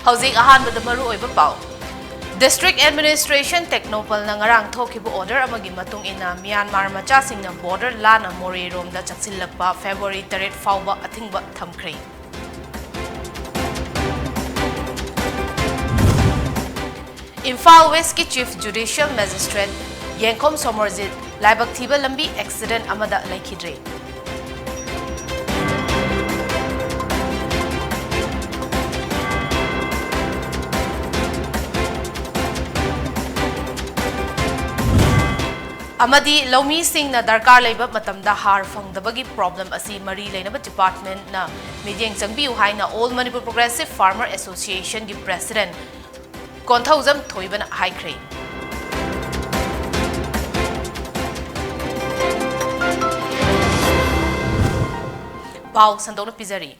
Houzik ahanbada maru oiba pau. District Administration Technopal na ngarang thokibu order amagi matung ina Myanmar machasing na border lana More rom da chaksilakpa February 3 fauba athingba thamkhre. Imphal West ki Chief Judicial Magistrate Yengkom Somerjit laibak thiba lambi accident amada laikhidre. Amadi Lomi Singh na darkar laiba matamda har fangdabagi problem asi mari lainaba department na midyeng changbiu haina All Manipur Progressive Farmer Association gi president Konthauzam Thoibana haikre. Pau Sandona Pizari.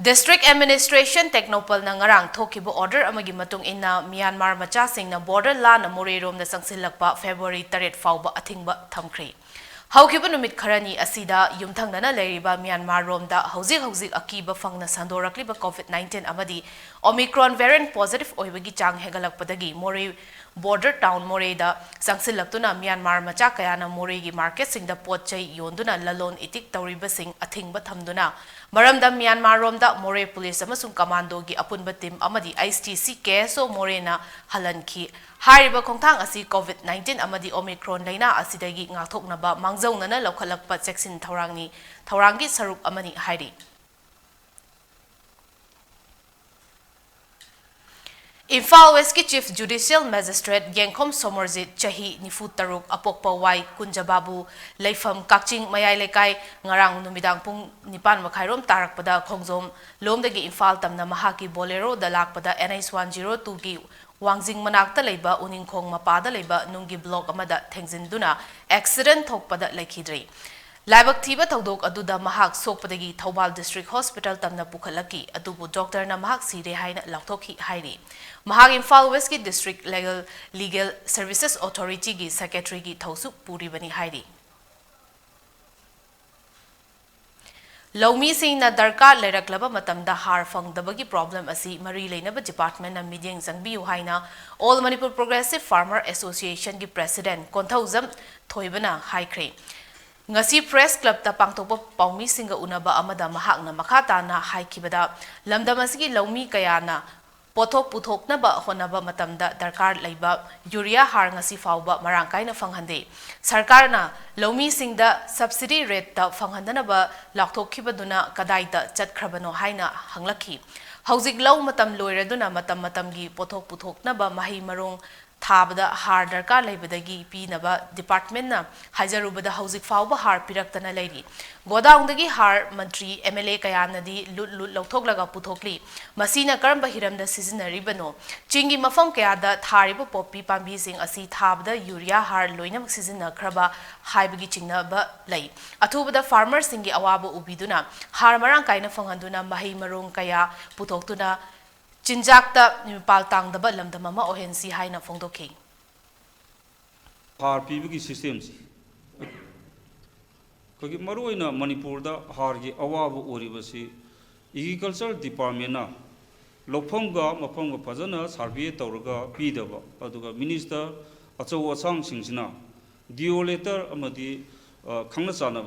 District Administration Technopal na ngarang thokibu order amagi matung ina Myanmar machasing na border lana More rom na sangsilakpa February 3 fauba athingba thamkhre. Haukiba numit kharani asida yumthangnana leiriba Myanmar romda hauzik akiba fangna sandorakliba COVID-19 amadi Omicron variant positive oibagi chang hegalakpadagi More border town More da sangsilaktuna Myanmar macha kayana More gi market singda potchai yonduna lalon itik tawriba sing athingba thamduna maramda Myanmar romda More police amasung commando gi apunba team amadi ICTC KSO More na halanki Hariba Kongtang asi COVID-19 amadi Omicron laina asidagi ngathoknaba mangzaunana lokhalakpa cheksin thaurangi saruk amani hairi. Imphal West ki Chief Judicial Magistrate Yengkom Somerjit Chahi Nifutaruk Apokpa Wai Kunjababu Leifam Kakching Mayai Lekai ngarang numidang pung nipan makhairom tarakpada khongjom lomdagi Imphal tamna mahaki Bolero dalakpada NS 102 gi Wangjing manakta leiba uningkhong mapada leiba nunggi block amada thengzinduna accident thokpada laikhidre. Laibak thiba thodok aduda mahak sokpadagi Thoubal District Hospital tamna pukhalaki adubu doctor na mahak sire haina lathokhi hairi. Mahak Imphal West ki District Legal Services Authority gi Secretary gi thosuk puribani hairi. Lomi Singh na darkar leraklaba matamda har fangdabagi problem asi mari lainaba department na midyeng changbiu haina All Manipur Progressive Farmer Association gi president Konthauzam Thoibana haikre. Ngasi press club ta pangtokpa paumi singa unaba amada mahakna makhata na haikibada lamdamasigi Lomi kayana pothok puthoknaba honaba matamda darkar laiba urea har ngasi fauba marangkaina fanghande sarkarna Lomi singda subsidy rate ta fanghandanaba lakthokhibaduna kadaida chatkrabano haina hanglakhi hauzik law matam loiraduna matamgi pothok puthoknaba mahi marong Thabada har darkar laibadagi pinaba department na hajarubada hauzik fauba har piraktana lairi godaungdagi har mantri MLA kayanadi lut lauthoklaga puthokli masina karamba hiramda sizinaribano chingi mafam kayada thariba popi pambi sing asi thabada urea har loinam sizinnakraba haibagi chingnaba lai athubada farmers singi awaba ubiduna har marang kaina fanghanduna mahi marong kaya puthoktuna Chinjakta Nipal Tangdaba Lamdamama Ohensi Haina Fongdoki. Har PBG systems. Kogi Maruina Manipur da Hargi Awabu Uribasi, Agriculture Department na Loponga Maponga Pazana, Sarbi Tauraga, Pidaba, Aduga Minister, Atso Sang Singsina, Dio letter Amadi Kangasana,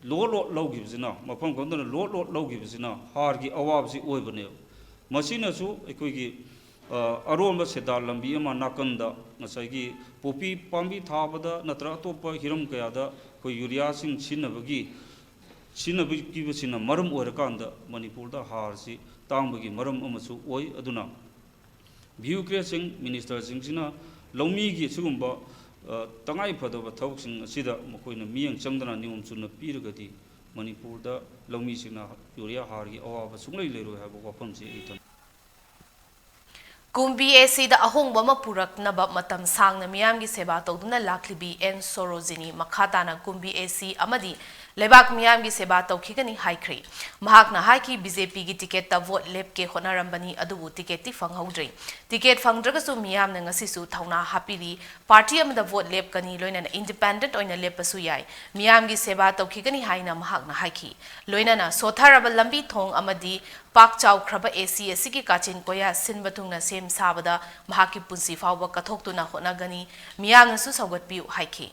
Lord Logivzina, Maponga Lord Logivzina, Hargi Awabsi Oibanel. Masina su ekoigi aroma sedal lambi ama nakanda ngasagi popi pambi thabada natra topa hiram kayada ko urea sing sinabagi basina maram orakanda Manipur da harsi tangbagi maram amasu oi aduna view creating minister sing Lomi gi sugumba tangai phadaba thawk sing asida makoina miyang changdana nium chuna piragadi Manipur da Lomi singna urea hargi awaba sunglai leiro haba wafam si itan Kumbi AC da ahong bama purak na ba matam sang na miyam gi seba tawduna laklibi en sorozini makhata na Kumbi AC amadi lebak miyam gi seba tawkhigani haikri mahak na haiki BJP gi ticket ta vote lep ke khonarambani adubu ticket ti fanghaudre ticket fangdragasu miyam na ngasi su thauna hapiri party amada vote lep kani loina na independent oina lepasu yai miyam gi seba tawkhigani haina mahak na haiki loina na sotharaba lambi thong amadi ꯄꯥꯛ ꯆꯥꯎꯈ꯭ꯔꯕ AC ꯑꯁꯤꯒꯤ ꯀꯥꯆꯤꯟ ꯀꯣꯌꯥ ꯁꯤꯟꯕ ꯊꯨꯡꯅ ꯁꯦꯝ ꯁꯥꯕꯗ ꯃꯍꯥꯛꯀꯤ ꯄꯨꯟꯁꯤ ꯐꯥꯎꯕ ꯀꯠꯊꯣꯛꯇꯨꯅ ꯍꯣꯠꯅꯒꯅꯤ ꯃꯤꯌꯥꯝꯅꯁꯨ ꯁꯧꯒꯠꯄꯤꯌꯨ ꯍꯥꯏꯈꯤ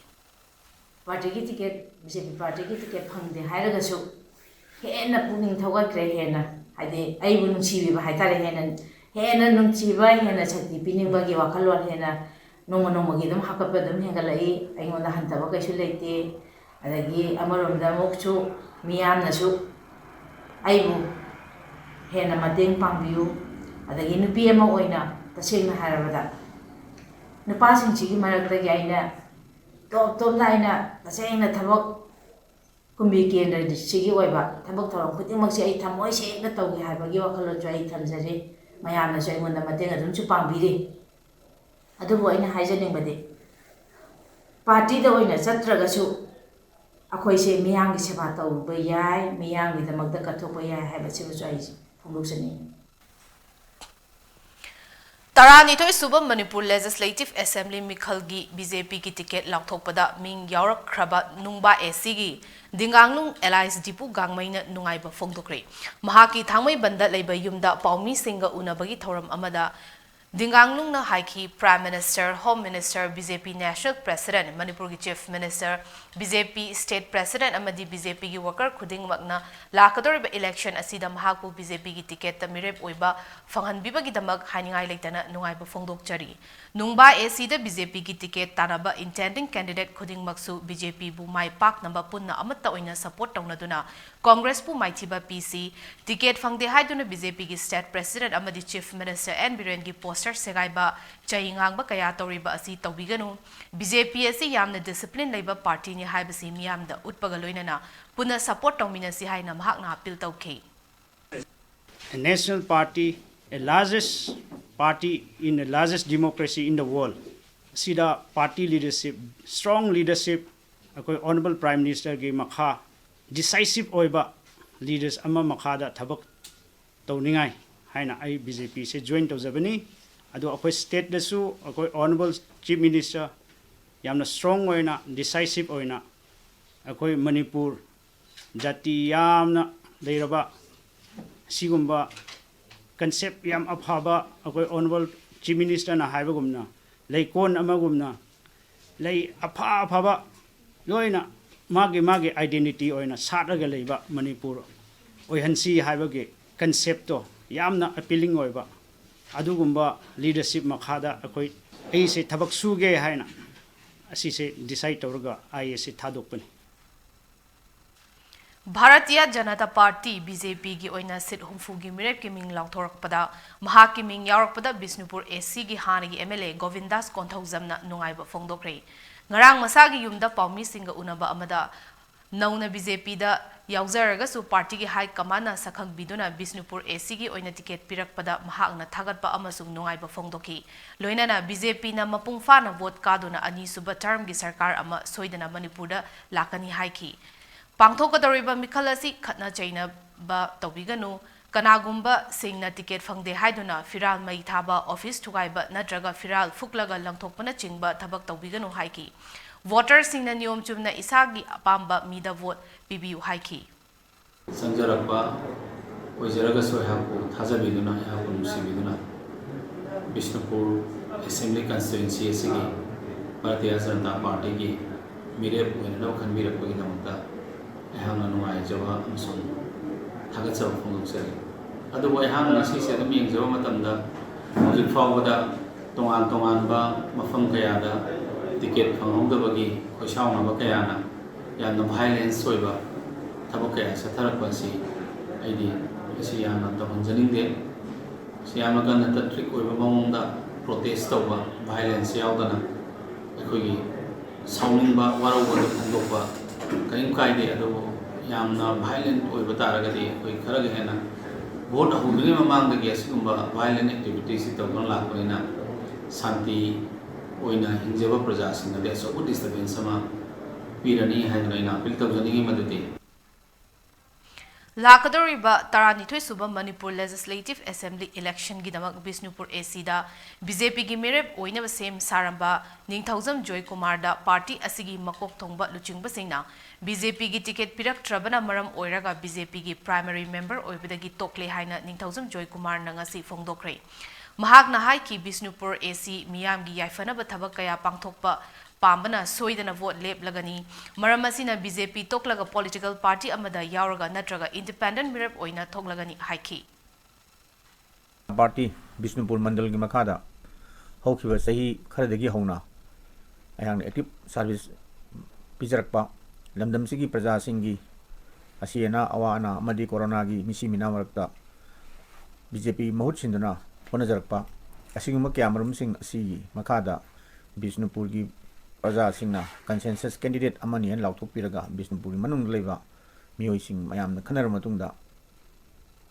ꯄꯥꯔꯇꯤꯒꯤ ꯇꯤꯀꯦꯠ BJP ꯄꯥꯔꯇꯤꯒꯤ ꯇꯤꯀꯦꯠ ꯐꯪꯗꯦ ꯍꯥꯏꯔꯒꯁꯨ ꯍꯦꯟꯅ ꯄꯨꯛꯅꯤꯡ ꯊꯧꯒꯠꯈ꯭ꯔꯦ ꯍꯦꯟꯅ ꯍꯥꯏꯗꯤ ꯑꯩꯕꯨ ꯅꯨꯡꯁꯤꯕꯤꯕ ꯍꯥꯏꯇꯥꯔꯦ ꯍꯦꯟꯅ ꯅꯨꯡꯁꯤꯕ ꯍꯦꯟꯅ ꯁꯛꯇꯤ ꯄꯤꯅꯤꯡꯕꯒꯤ ꯋꯥꯈꯜꯂꯣꯟ ꯍꯦꯟꯅ ꯅꯣꯡꯃ ꯅꯣꯡꯃꯒꯤ ꯑꯗꯨꯝ ꯍꯥꯞꯀꯠꯄ ꯑꯗꯨꯝ ꯍꯦꯟꯒꯠꯂꯛꯏ ꯑꯩꯉꯣꯟꯗ ꯍꯟꯊꯕ ꯀꯩꯁꯨ ꯂꯩꯇꯦ ꯑꯗꯒꯤ ꯑꯃꯔꯣꯝꯗ ꯑꯃꯨꯛꯁꯨ ꯃꯤꯌꯥꯝꯅꯁꯨ ꯑꯩꯕꯨ ꯍꯦꯟꯅ ꯃꯇꯦꯡ ꯄꯥꯡꯕꯤꯌꯨ ꯑꯗꯒꯤ ꯅꯨꯄꯤ ꯑꯃ ꯑꯣꯏꯅ ꯇꯁꯦꯡꯅ ꯍꯥꯏꯔꯕꯗ ꯅꯨꯄꯥꯁꯤꯡꯁꯤꯒꯤ ꯃꯔꯛꯇꯒꯤ ꯑꯩꯅ ꯇꯣꯞꯅ ꯑꯩꯅ ꯇꯁꯦꯡꯅ ꯊꯕꯛ ꯀꯨꯝꯕꯤ ꯀꯦꯟꯗ꯭ꯔꯁꯤꯒꯤ ꯑꯣꯏꯕ ꯊꯕꯛ ꯊꯧꯔꯝ ꯈꯨꯗꯤꯡꯃꯛꯁꯦ ꯑꯩ ꯊꯃꯣꯏ ꯁꯦꯡꯅ ꯇꯧꯒꯦ ꯍꯥꯏꯕꯒꯤ ꯋꯥꯈꯜꯂꯣꯟꯁꯨ ꯑꯩ ꯊꯝꯖꯔꯤ ꯃꯌꯥꯝꯅꯁꯨ ꯑꯩꯉꯣꯟꯗ ꯃꯇꯦꯡ ꯑꯗꯨꯝꯁꯨ ꯄꯥꯡꯕꯤꯔꯤ ꯑꯗꯨꯕꯨ ꯑꯩꯅ ꯍꯥꯏꯖꯅꯤꯡꯕꯗꯤ ꯄꯥꯔꯇꯤꯗ ꯑꯣꯏꯅ ꯆꯠꯇ꯭ꯔꯒꯁꯨ ꯑꯩꯈꯣꯏꯁꯦ ꯃꯤꯌꯥꯝꯒꯤ ꯁꯦꯕꯥ ꯇꯧꯕ ꯌꯥꯏ ꯃꯤꯌꯥꯝꯒꯤꯗꯃꯛꯇ ꯀꯠꯊꯣꯛꯄ ꯌꯥꯏ ꯍꯥꯏꯕꯁꯤꯃꯁꯨ ꯑꯩ ꯐꯣꯡꯗꯣꯛꯆꯅꯤꯡꯉꯤ ꯇꯔꯥꯅꯤꯊꯣꯏ ꯁꯨꯕ ꯃꯅꯤꯄꯨꯔ ꯂꯦꯖꯤꯁꯂꯦꯇꯤꯚ ꯑꯦꯁꯦꯝꯕ꯭ꯂꯤ ꯃꯤꯈꯜꯒꯤ BJPꯒꯤ ꯇꯤꯀꯦꯠ ꯂꯥꯎꯊꯣꯛꯄꯗ ꯃꯤꯡ ꯌꯥꯎꯔꯛꯈ꯭ꯔꯕ ꯅꯨꯡꯕꯥ ACꯒꯤ ꯗꯤꯡꯒꯥꯡꯂꯨꯡ ꯑꯦꯂꯥꯏꯁ ꯗꯤꯄꯨ ꯒꯥꯡꯃꯩꯅ ꯅꯨꯡꯉꯥꯏꯕ ꯐꯣꯡꯗꯣꯛꯈ꯭ꯔꯦ ꯃꯍꯥꯛꯀꯤ ꯊꯥꯡꯃꯩꯕꯟꯗ ꯂꯩꯕ ꯌꯨꯝꯗ ꯄꯥꯎꯃꯤꯁꯤꯡꯒ ꯎꯅꯕꯒꯤ ꯊꯧꯔꯝ ꯑꯃꯗ ꯗꯤꯡꯒꯥꯡꯂꯨꯡꯅ ꯍꯥꯏꯈꯤ prime minister home minister BJP national president ꯃꯅꯤꯄꯨꯔꯒꯤ chief minister BJP state president ꯑꯃꯗꯤ BJPꯒꯤ ꯋꯥꯀꯔ ꯈꯨꯗꯤꯡꯃꯛꯅ ꯂꯥꯛꯀꯗꯧꯔꯤꯕ ꯏꯂꯦꯛꯁꯟ ꯑꯁꯤꯗ ꯃꯍꯥꯛꯄꯨ BJPꯒꯤ ꯇꯤꯀꯦꯠꯇ ꯃꯤꯔꯦꯞ ꯑꯣꯏꯕ ꯐꯪꯍꯟꯕꯤꯕꯒꯤꯗꯃꯛ ꯍꯥꯏꯅꯤꯡꯉꯥꯏ ꯂꯩꯇꯅ ꯅꯨꯡꯉꯥꯏꯕ ꯐꯣꯡꯗꯣꯛꯆꯔꯤ ꯅꯨꯡꯕꯥ ACꯗ BJPꯒꯤ ꯇꯤꯀꯦꯠ ꯇꯥꯟꯅꯕ ꯏꯟꯇꯦꯟꯗꯤꯡ ꯀꯦꯟꯗꯤꯗꯦꯠ ꯈꯨꯗꯤꯡꯃꯛꯁꯨ BJPꯕꯨ ꯃꯥꯏ ꯄꯥꯛꯅꯕ ꯄꯨꯟꯅ ꯑꯃꯠꯇ ꯑꯣꯏꯅ ꯁꯄꯣꯔꯠ ꯇꯧꯅꯗꯨꯅ ꯀꯣꯡꯒ꯭ꯔꯦꯁꯄꯨ ꯃꯥꯏꯊꯤꯕ ꯄꯤꯁꯤ ꯇꯤꯀꯦꯠ ꯐꯪꯗꯦ ꯍꯥꯏꯗꯨꯅ BJPꯒꯤ ꯁ꯭ꯇꯦꯠ ꯄ꯭ꯔꯦꯁꯤꯗꯦꯟꯠ ꯑꯃꯗꯤ ꯆꯤꯐ ꯃꯤꯅꯤꯁꯇꯔ N ꯕꯤꯔꯦꯟꯒꯤ ꯄꯣꯁꯇꯔ ꯁꯦꯒꯥꯏꯕ ꯆꯩ ꯉꯥꯡꯕ ꯀꯌꯥ ꯇꯧꯔꯤꯕ ꯑꯁꯤ ꯇꯧꯕꯤꯒꯅꯨ BJP ꯑꯁꯤ ꯌꯥꯝꯅ ꯗꯤꯁꯤꯄ꯭ꯂꯤꯟ ꯂꯩꯕ ꯄꯥꯔꯇꯤꯅꯤ ꯍꯥꯏꯕꯁꯤ ꯃꯤꯌꯥꯝꯗ ꯎꯠꯄꯒ ꯂꯣꯏꯅꯅ ꯄꯨꯟꯅ ꯁꯄꯣꯔꯠ ꯇꯧꯃꯤꯟꯅꯁꯤ ꯍꯥꯏꯅ ꯃꯍꯥꯛꯅ ꯑꯄꯤꯜ ꯇꯧꯈꯤ A national party, a largest party in the largest democracy in the world. Sida party leadership, strong leadership, akoi honorable prime minister gi makha decisive oiba leaders ama makha da thabak tawningai haina ai BJP se join tawjabani adu akoi state da su akoi honorable chief minister yamna strong oina decisive oina akoi Manipur jati yamna leiraba sigumba concept yam afaba akoi honorable chief minister na haibagumna leikon amagumna lei afaba loina magi identity oina saraga leiba Manipur oihansi haibage concept to yamna appealing oiba adugumba leadership makhada akoi ai se thabak suge haina asi se decide tawraga ai se thadokpani Bharatiya Janata Party BJPꯒꯤ ꯑꯣꯏꯅ ꯁꯤꯠ 60ꯒꯤ ꯃꯤꯔꯦꯞꯀꯤ ꯃꯤꯡ ꯂꯥꯎꯊꯣꯔꯛꯄꯗ ꯃꯍꯥꯛꯀꯤ ꯃꯤꯡ ꯌꯥꯎꯔꯛꯄꯗ ꯕꯤꯁꯅꯨꯄꯨꯔ ACꯒꯤ ꯍꯥꯟꯅꯒꯤ MLA ꯒꯣꯕꯤꯟꯗꯥꯁ ꯀꯣꯟꯊꯧꯖꯝꯅ ꯅꯨꯡꯉꯥꯏꯕ ꯐꯣꯡꯗꯣꯛꯈ꯭ꯔꯦ ꯉꯔꯥꯡ ꯃꯁꯥꯒꯤ ꯌꯨꯝꯗ ꯄꯥꯎꯃꯤꯁꯤꯡꯒ ꯎꯅꯕ ꯑꯃꯗ ꯅꯧꯅ BJPꯗ ꯌꯥꯎꯖꯔꯒꯁꯨ ꯄꯥꯔꯇꯤꯒꯤ ꯍꯥꯏ ꯀꯃꯥꯟꯅ ꯁꯛꯈꯪꯕꯤꯗꯨꯅ ꯕꯤꯁꯅꯨꯄꯨꯔ ACꯒꯤ ꯑꯣꯏꯅ ꯇꯤꯀꯦꯠ ꯄꯤꯔꯛꯄꯗ ꯃꯍꯥꯛꯅ ꯊꯥꯒꯠꯄ ꯑꯃꯁꯨꯡ ꯅꯨꯡꯉꯥꯏꯕ ꯐꯣꯡꯗꯣꯛꯈꯤ ꯂꯣꯏꯅꯅ BJPꯅ ꯃꯄꯨꯡ ꯐꯥꯅ ꯚꯣꯠ ꯀꯥꯗꯨꯅ ꯑꯅꯤꯁꯨꯕ ꯇꯔꯝꯒꯤ ꯁꯔꯀꯥꯔ ꯑꯃ ꯁꯣꯏꯗꯅ ꯃꯅꯤꯄꯨꯔꯗ ꯂꯥꯛꯀꯅꯤ ꯍꯥꯏꯈꯤ ꯄꯥꯡꯊꯣꯛꯀꯗꯧꯔꯤꯕ ꯃꯤꯈꯜ ꯑꯁꯤ ꯈꯠꯅ ꯆꯩꯅꯕ ꯇꯧꯕꯤꯒꯅꯨ ꯀꯅꯥꯒꯨꯝꯕ ꯁꯤꯡꯅ ꯇꯤꯀꯦꯠ ꯐꯪꯗꯦ ꯍꯥꯏꯗꯨꯅ ꯐꯤꯔꯥꯜ ꯃꯩ ꯊꯥꯕ ꯑꯣꯐꯤꯁ ꯊꯨꯒꯥꯏꯕ ꯅꯠꯇ꯭ꯔꯒ ꯐꯤꯔꯥꯜ ꯐꯨꯛꯂꯒ ꯂꯪꯊꯣꯛꯄꯅ ꯆꯤꯡꯕ ꯊꯕꯛ ꯇꯧꯕꯤꯒꯅꯨ ꯍꯥꯏꯈꯤ ꯚꯣꯇꯔꯁꯤꯡꯅ ꯅꯤꯌꯣꯝ ꯆꯨꯝꯅ ꯏꯁꯥꯒꯤ ꯑꯄꯥꯝꯕ ꯃꯤꯗ ꯚꯣꯠ ꯄꯤꯕꯤꯌꯨ ꯍꯥꯏꯈꯤ ꯁꯪꯖꯔꯛꯄ ꯑꯣꯏꯖꯔꯒꯁꯨ ꯑꯩꯍꯥꯛꯄꯨ ꯊꯥꯖꯕꯤꯗꯨꯅ ꯑꯩꯍꯥꯛꯄꯨ ꯅꯨꯡꯁꯤꯕꯤꯗꯨꯅ ꯕꯤꯁꯅꯨꯄꯨꯔ ꯑꯦꯁꯦꯝꯕ꯭ꯂꯤ ꯀꯟꯁꯇꯤꯇ꯭ꯌꯨꯟꯁꯤ ꯑꯁꯤꯒꯤ ꯚꯥꯔꯇꯤꯌꯥ ꯖꯅꯇꯥ ꯄꯥꯔꯇꯤꯒꯤ ꯃꯤꯔꯦꯞ ꯑꯣꯏꯅꯅꯕ ꯈꯟꯕꯤꯔꯛꯄꯒꯤꯗꯃꯛꯇ ꯑꯩꯍꯥꯛꯅ ꯅꯨꯡꯉꯥꯏꯖꯕ ꯑꯃꯁꯨꯡ ꯊꯥꯒꯠꯆꯕ ꯐꯣꯡꯗꯣꯛꯆꯔꯤ ꯑꯗꯨꯕꯨ ꯑꯩꯍꯥꯛꯅ ꯉꯁꯤꯁꯦ ꯑꯗꯨꯝ ꯌꯦꯡꯖꯕ ꯃꯇꯝꯗ ꯍꯧꯖꯤꯛ ꯐꯥꯎꯕꯗ ꯇꯣꯉꯥꯟ ꯇꯣꯉꯥꯟꯕ ꯃꯐꯝ ꯀꯌꯥꯗ ꯇꯤꯀꯦꯠ ꯐꯪꯍꯧꯗꯕꯒꯤ ꯈꯣꯏꯁꯥꯎꯅꯕ ꯀꯌꯥꯅ ꯌꯥꯝꯅ ꯚꯥꯏꯂꯦꯟꯁ ꯑꯣꯏꯕ ꯊꯕꯛ ꯀꯌꯥ ꯆꯠꯊꯔꯛꯄ ꯑꯁꯤ ꯑꯩꯗꯤ ꯃꯁꯤ ꯌꯥꯝꯅ ꯇꯧꯍꯟꯖꯅꯤꯡꯗꯦ ꯁꯤ ꯌꯥꯝꯅ ꯀꯟꯅ ꯇꯠꯇ꯭ꯔꯤꯛ ꯑꯣꯏꯕ ꯃꯑꯣꯡꯗ ꯄ꯭ꯔꯣꯇꯦꯁ ꯇꯧꯕ ꯚꯥꯏꯂꯦꯟꯁ ꯌꯥꯎꯗꯅ ꯑꯩꯈꯣꯏꯒꯤ ꯁꯥꯎꯅꯤꯡꯕ ꯋꯥꯔꯧꯕꯗ ꯐꯣꯡꯗꯣꯛꯄ ꯀꯔꯤꯝ ꯀꯥꯏꯗꯦ ꯑꯗꯨꯕꯨ ꯌꯥꯝꯅ ꯚꯥꯏꯂꯦꯟ ꯑꯣꯏꯕ ꯇꯥꯔꯒꯗꯤ ꯑꯩꯈꯣই ꯈꯔꯒ ꯍꯦꯟꯅ ꯚꯣꯠ ꯍꯧꯗ꯭ꯔꯤꯉꯩ ꯃꯃꯥꯡꯗꯒꯤ ꯑꯁꯤꯒꯨꯝꯕ ꯚꯥꯏꯂꯦꯟ ꯑꯦꯛꯇꯤꯚꯤꯇꯤꯁꯤ ꯇꯧꯗꯨꯅ ꯂꯥꯛꯄꯅꯤꯅ ꯁꯥꯟꯇꯤ ꯑꯣꯏꯅ ꯍꯤꯡꯖꯕ ꯄ꯭ꯔꯖꯥꯁꯤꯡꯗꯗꯤ ꯑꯆꯧꯕ ꯗꯤꯁꯇꯔꯕꯦꯟꯁ ꯑꯃ ꯄꯤꯔꯅꯤ ꯍꯥꯏꯗꯨꯅ ꯑꯩꯅ ꯑꯄꯤꯜ ꯇꯧꯖꯅꯤꯡꯉꯤ ꯃꯗꯨꯗꯤ Lakadoriba Taranithoi Suba Manipur Legislative Assembly election Gidamak Bisnupur AC da BJP gi Mireb Oinaba Sem Saramba Ningthausam Joy Kumar da party asigi makok thongba luchingba singna BJP gi ticket pirak trabana maram oiraga BJP gi primary member oibadagi tokle haina Ningthausam Joy Kumar na ngasi phongdokre mahak na hai ki Bisnupur AC miyam gi yaifana ba thabak kaya pangthokpa Pambana soidana vote lep lagani maramasina BJP toklaga political party amada yauraga natraga independent mirap oina thoklagani haiki party Bisnupur Mandal gi makada hokhiba sahi kharadagi hona ayang active service pijarakpa lamdam sigi praja singi asiena awana amadi corona gi misi mina marakta BJP mahut sinduna honajarakpa asiguma kyamarum sing asi makada Bisnupur gi Praja Singna consensus candidate amani and Lautok Piraga, Bisnupuri Manung Leva, Mio Sing, Mayam, the Kanara Matunda.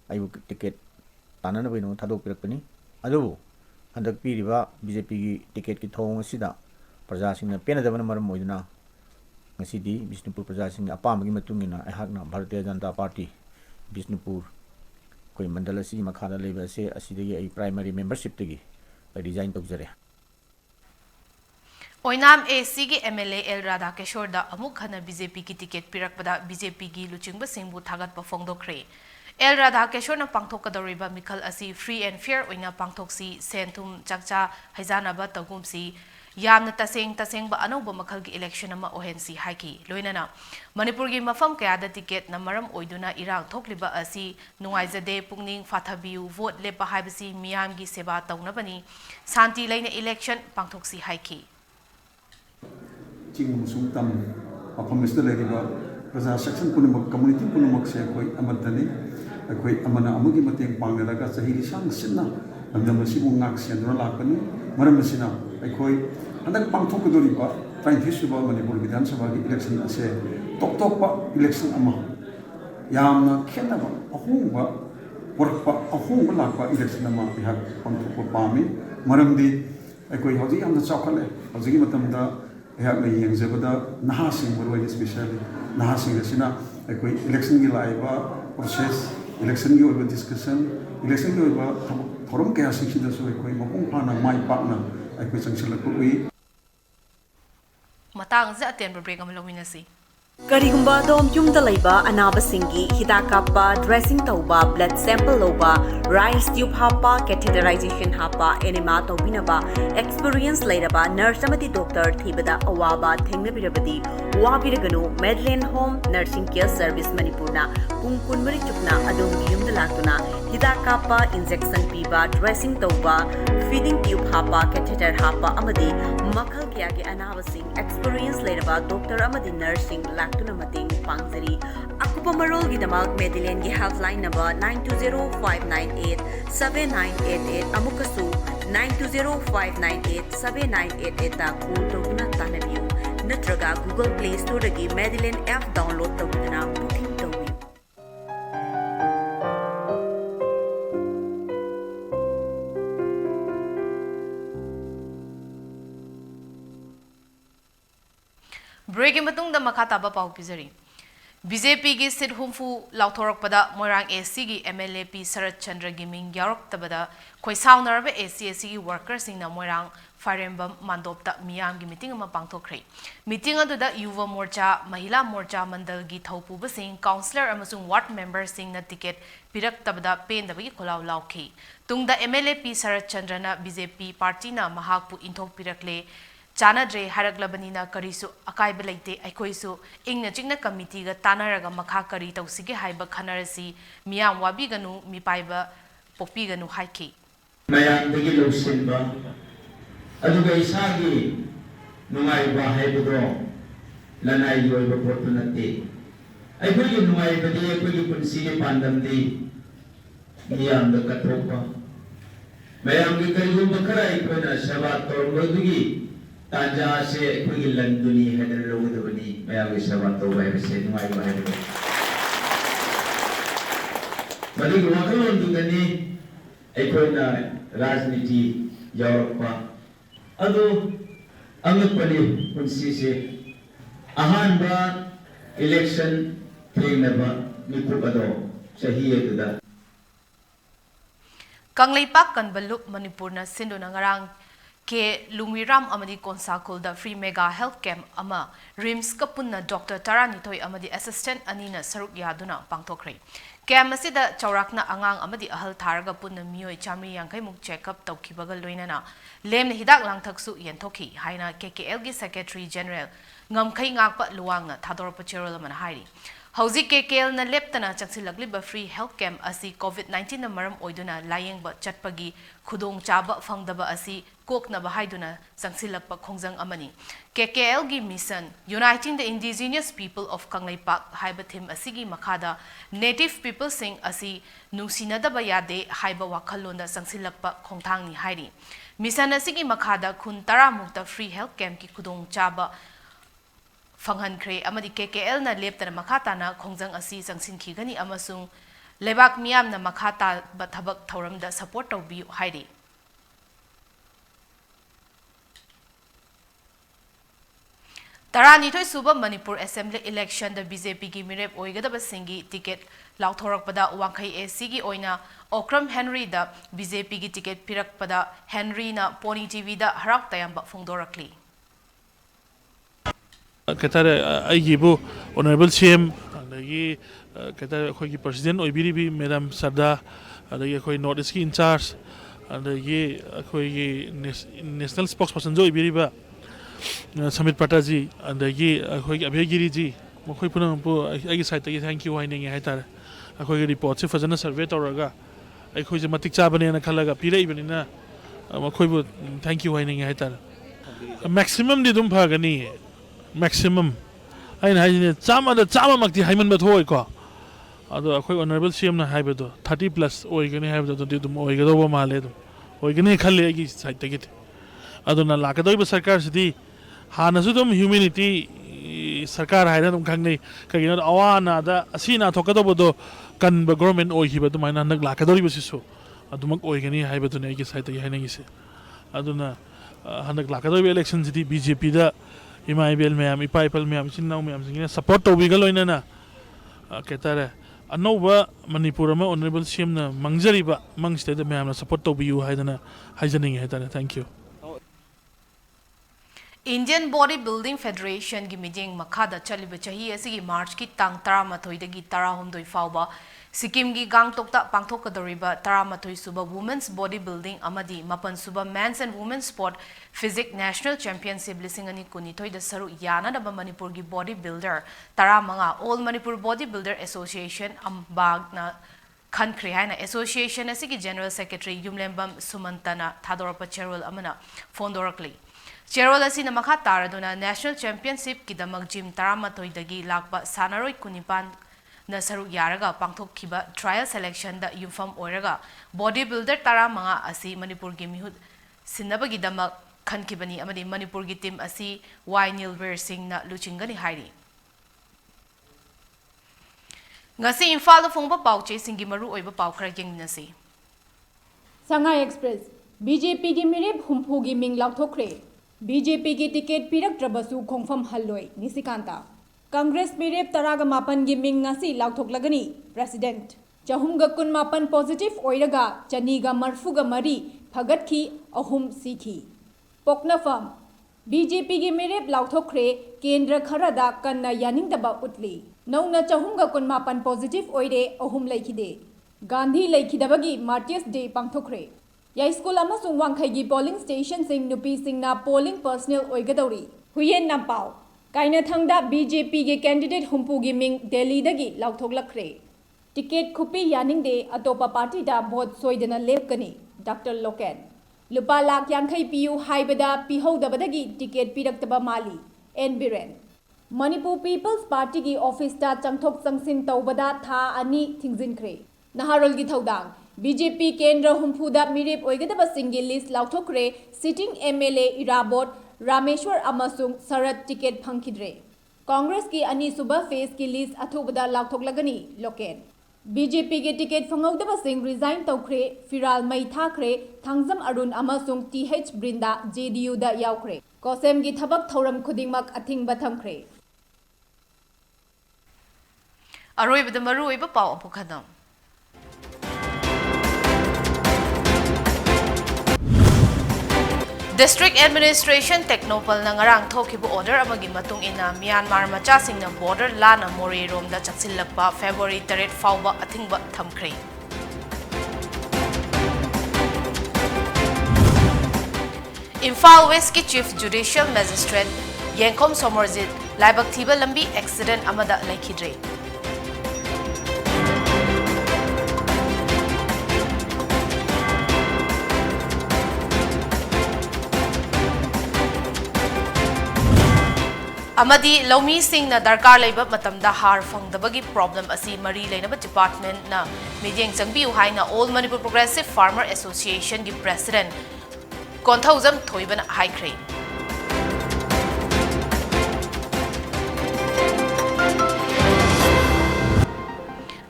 I will ticket Tananavino, Tado Pirapani, Ado, and the Piriva, BJP ticket Kitong Sida, Praja Singna, Penadavan Moidana, City, Bisnupur Praja Sing, Apam Matungina, a Hagna, Bharatiya Janata Party, Bisnupur, Koi Mandala Si Makada Leva say, a city a primary membership tigi, by design of Zare. Oinam AC gi MLA El Radha Keshor da amuk khana BJP ki ticket pirakpada BJP gi luchingba singbu thagat pa phongdokre El Radha Keshor na pangthokadoriba mikhal asi free and fair oina pangthoksi senthum chakcha haizanaba tagumsi yamna taseng ba anauba makhal gi election ama ohensi haiki loinana Manipur gi mafam kaya da ticket na maram oiduna irang thokliba asi nungaizade pungning fathabiu vote lepa haibasi miyam gi seba taunabani santi laina election pangthoksi haiki Ching sung tam apam Mr. Leriba Praja section punamak community punamak se koi amadani koi amana amugi mateng pangnaraga sahiri sang sinna andam sibu ngak sendra lakani maram sina koi andak pangthok doriba 20 suba Manipur Vidhan Sabha gi election ase tok pa election ama yamna khenaba ahungba workpa ahungba lakpa election ama bihak pangthok pami maramdi koi hoji amna chakhale hoji matamda have a young Zabada, Nahasing, what especially Nahasing, election process, election over discussion, election over Torum Casing, the Mopana, my partner, I quit Sanction. Matang Zaten Brigam Luminasi. Karigumba dom yumda laiba anaba singi hidak kappa dressing tauba blood sample loba rice tube hapa catheterization hapa enema tobinaba experience lairaba nurse amati doctor thibada awaba thengnabirabadi wabiraganu Medlane Home Nursing Care Service Manipurna pungkunmari chukna adom yumda laktuna hidak kappa injection piba dressing tauba feeding tube hapa catheter hapa amadi makhal kya ge anaba sing experience lairaba doctor amadi nursing tuna mating pangzari akupa marol gi damak Medlane gi helpline number 9205987988 amukasu 9205987988 ta call tawna tanabiu natraga Google Play Store gi Medlane app download tawduna booking tawi Breaking Batung the Makataba Pau Pizari. BJP gi sit humfu lauthorok pada Moirang AC gi MLA P Sarat Chandra Giming Yarok Tabada, Koi Soundarabe AC gi workers in the Moirang Firembam Mandopta Miam gi meeting ama pangthokre. Meeting aduda Yuva Morcha, Mahila Morcha Mandal gi Thaupu Basing, Councillor Amasung Ward Member sing na ticket Pirak Tabada Pen the Bagi Kolau Lauki. Tung the MLA P Sarat Chandra na BJP party na Mahakpu Intok Pirakle. Chana Dre Haraklabanina Karisu Akaibalate Aikoisu Ingna Chingna Committee ga Tanaraga Makakari Tausige Haiba Kanarasi Miam Wabiganu Mipaiba Popiganu Haiki. Mayam the Gilo Simba Aduga Isagi Numaiba Haibudo Lanai Yoiba Portunate. I put you Numaiba de put you could see Pandam de Miam the Katopa. Mayam the Kayu Bakarai Kuna Shabat or Rodugi. Tanja se kugi landuni hadar logo de bani maya ge sabato ba se numai ba he bali wakalon du gani ekoina rajniti yaurpa adu angapani kunsi se ahan ba election thena ba miku ado chahi aduda Kangleipak Kanbalup Manipurna Sinduna ngarang ke Lumiram amadi Konsakulda free mega health camp ama Rims kapunna Dr. Taranitoy amadi assistant anina saruk yaduna pangtokre. Camp asida chaurakna angang amadi ahal tharaga punna miyoi chamri yangkai muk check up tawkibaga loinana lemna hidak langthaksu yentokhi haina KKL gi Secretary General ngamkai ngakpa luwangna thadorpa cherol man hairi. Hauzi KKL na leptana chaksilakliba free health camp asi COVID-19 na maram oiduna layengba chatpagi khudong chaba fangdaba asi kokna bahaiduna sangsilakpa khongjang amani. KKL gi mission uniting the indigenous people of Kangleipak haiba thim asigi makhada native people sing asi nungsinadaba yade haiba wakhalonda sangsilakpa khongthangni hairi. Mission asigi makhada khun tara mukta free health camp ki khudong chaba Fanghan Kre amadi KKL na leptana makhatana khongjang asi sangsin khigani amasung lebak miyam na makhata bathabak thauramda support tawbi hairi. Taranitoy suba Manipur Assembly election da BJP gi mirep oigadaba singi ticket lauthorakpada wangkai AC gi oina Okram Henry da BJP gi ticket pirakpada Henry na PONYTV da harak tayamba phongdorakli. Katara Aigibu, Honorable CM, and Katara Hoki President Oibiribi, Madam Sarda, and the Hoi North in charge, and the National Spokesperson Joy Biriba, Samit Pataji, and the Hoi Abegiriji, Mokopunampo, I cite thank you, Winding Hatar, a Hoi report, if as a survey or Raga, I Hoi Matic Sabani and a Kalaga Pira even in a Mokobu, thank you, Winding Hatar. A maximum de Dumpagani. Maximum. I know some of the Chamamaki Hyman Batoiko. Although a quite honorable CM na Hybedo, 30 plus, or you can have the Oigadova Maledum, or you can Kalegi side take it. Adona Lakadoba Sarkar City, Hanasudum Humanity, Sarkar Hydanum Kangni, Kagina Awana, the Asina Tokadobodo, can the government or he but to my Nanda Lakadori so. Adumak Oigani Hybetonegi side the Hanagis. Aduna Handak Lakadobi election city, BJP da. IMAIBL मैम IPAIPL मैम चिन्नाव मैम सिंगिने support तो विगल होइना ना कहता है अनोवा मणिपुर में ऑनरेबल सीएम ना मंगजरीबा मंगस्ते तो मैम ना सपोर्ट तो बियू है ना हाइजनिंग है ता thank you Indian Bodybuilding Federation gi meeting makhada chaliba chahi asigi March ki tang 13 dagi 16 fauba Sikkim gi Gangtokta pangthokadoriba 13 suba Women's Bodybuilding amadi mapan suba Men's and Women's Sport Physique National Championship lisingani kunitoi da saru yana da Manipur gi bodybuilder taramanga All Manipur Bodybuilder Association ambag na Khan Krihaina Association asigi General Secretary Yumlembam Sumantana Thadorapa Cherol amana fondorakli Cherol asina makha taraduna National Championship kidamak gym 13 dagi lakba sanaroi kunipan na saru yaraga pangthok khiba trial selection da yumfam oiraga bodybuilder taramanga asi Manipur gi mihut sinabagi damak khankibani amadi Manipur gi team asi Y Nilbir Singh na luchingani hairi ngasi Imphal da phongba pauche singi maru oiba pau khara yengnasi Sangai Express BJP gi mirep humphu gi ming lauthokre BJP की ticket पिरक ट्रबसु खोंगफम हल्लोय निसिकांता Congress मिरेप तरागा मापन गी Ming ngasi लाउथोकलगनी president चहुमगा कुन मापन positive ओइरगा चनीगा मरफुगा मरी फगतखी अहुम सीखी पोकनाफम BJP गी मिरेप लाउथोखरे केंद्र खरदा कन्ना यानिंगदबा उतली नौना चहुमगा कुन मापन पॉजिटिव ओइरे अहुम लैखिदे गांधी लैखिदबगी मार्टियर्स डे पांगथोखरे या स्कूल अमसुंग वांखैगी पोलिंग स्टेशन सिंग नुपी सिंगना पोलिंग पर्सनल ओइगदौरी हुयेन नामपाव काइनाथंगदा बीजेपी के कैंडिडेट हुंपुगी मिंग दिल्ली दगी लाउथोकलखरे टिकेट खुपी यानिंगदे अतोपा पार्टी दा वोट सोइदना लेपकनी डॉक्टर लोकेन लुपा लाख यांखै पियु हाइबदा पिहौदबदगी टिकेट पिरक्तबा माली N Biren Manipur peoples party की ऑफिस ता चंगथोक चंगसिन तौबदा था अनि थिंगजिनखरे नहारोल की थौदांग बीजेपी केंद्र हुंफुदा मिरेप ओइगदबा सिंगी लिस्ट लाउथोखरे सिटिंग एमएलए इराबोट रामेश्वर अमसुंग सरत टिकेट फंखिद्रे कांग्रेस की अनि सुबह फेस की लिस्ट अथुबदा लाउथोकलगनी लोकेन बीजेपी के टिकेट फंगौदबा सिंग रिजाइन तौखरे फिराल मई थाखरे थांगजम अरुण अमसुंग टीएच ब्रिंदा जेडीयू दा यावखरे कोसेम की थबक थौरम खुदिंगमक a thing बथमखरे अरोइबदा Maru ओइबा pav अपुखदम District Administration Technopal na ngarang thokibu order amagi matung ina Myanmar machasing na border lana More romda chaksilakpa February 3 fauba athingba thamkhre. Imphal West ki Chief Judicial Magistrate Yengkom Somerjit laibak thiba lambi accident amada laikhidre. Amadi Lomi Singh na darkar laiba matamda har fangdabagi problem asi mari lainaba department na midyeng changbiu haina All Manipur Progressive Farmer Association gi president Konthauzam Thoibana haikre.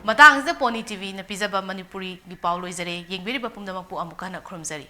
Matang is the PONYTV na pizaba Manipuri gi Paulo Izare yengbiri bapumdamakpu amukana krumzari.